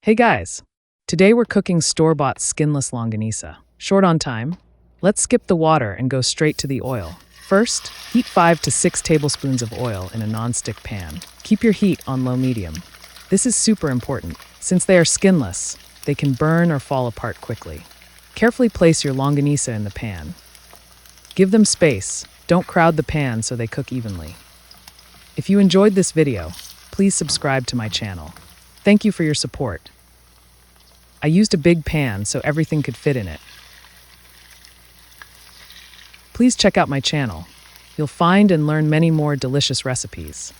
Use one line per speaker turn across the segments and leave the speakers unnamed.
Hey guys! Today we're cooking store-bought skinless longanisa. Short on time? Let's skip the water and go straight to the oil. First, heat 5 to 6 tablespoons of oil in a non-stick pan. Keep your heat on low-medium. This is super important. Since they are skinless, they can burn or fall apart quickly. Carefully place your longanisa in the pan. Give them space. Don't crowd the pan so they cook evenly. If you enjoyed this video, please subscribe to my channel. Thank you for your support. I used a big pan so everything could fit in it. Please check out my channel. You'll find and learn many more delicious recipes.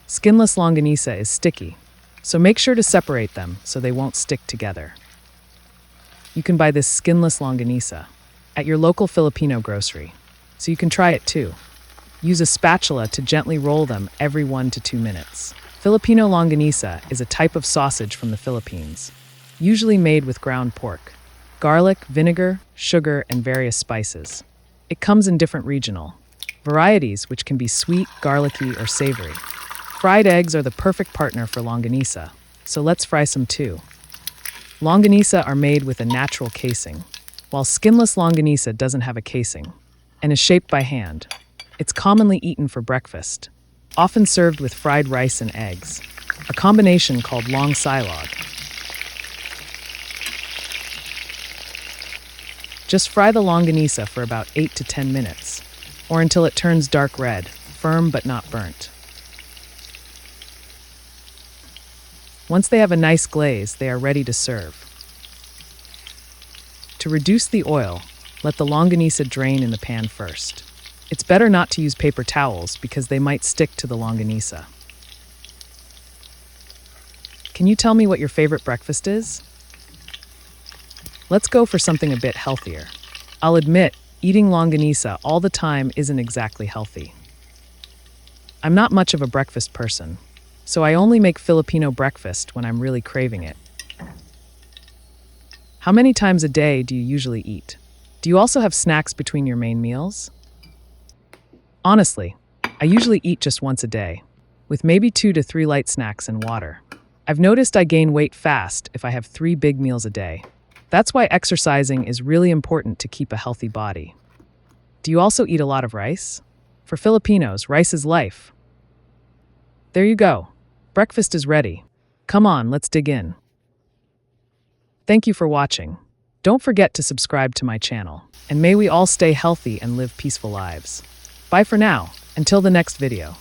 Skinless longanisa is sticky, so make sure to separate them so they won't stick together. You can buy this skinless longanisa at your local Filipino grocery, so you can try it too. Use a spatula to gently roll them every 1 to 2 minutes. Filipino longanisa is a type of sausage from the Philippines, usually made with ground pork, garlic, vinegar, sugar, and various spices. It comes in different regional varieties, which can be sweet, garlicky, or savory. Fried eggs are the perfect partner for longanisa, so let's fry some too. Longanisa are made with a natural casing, while skinless longanisa doesn't have a casing and is shaped by hand. It's commonly eaten for breakfast, often served with fried rice and eggs, a combination called longsilog. Just fry the longanisa for about 8 to 10 minutes, or until it turns dark red, firm but not burnt. Once they have a nice glaze, they are ready to serve. To reduce the oil, let the longanisa drain in the pan first. It's better not to use paper towels because they might stick to the longanisa. Can you tell me what your favorite breakfast is? Let's go for something a bit healthier. I'll admit, eating longanisa all the time isn't exactly healthy. I'm not much of a breakfast person, so I only make Filipino breakfast when I'm really craving it. How many times a day do you usually eat? Do you also have snacks between your main meals? Honestly, I usually eat just once a day, with maybe 2 to 3 light snacks and water. I've noticed I gain weight fast if I have 3 big meals a day. That's why exercising is really important to keep a healthy body. Do you also eat a lot of rice? For Filipinos, rice is life. There you go. Breakfast is ready. Come on, let's dig in. Thank you for watching. Don't forget to subscribe to my channel, and may we all stay healthy and live peaceful lives. Bye for now, until the next video.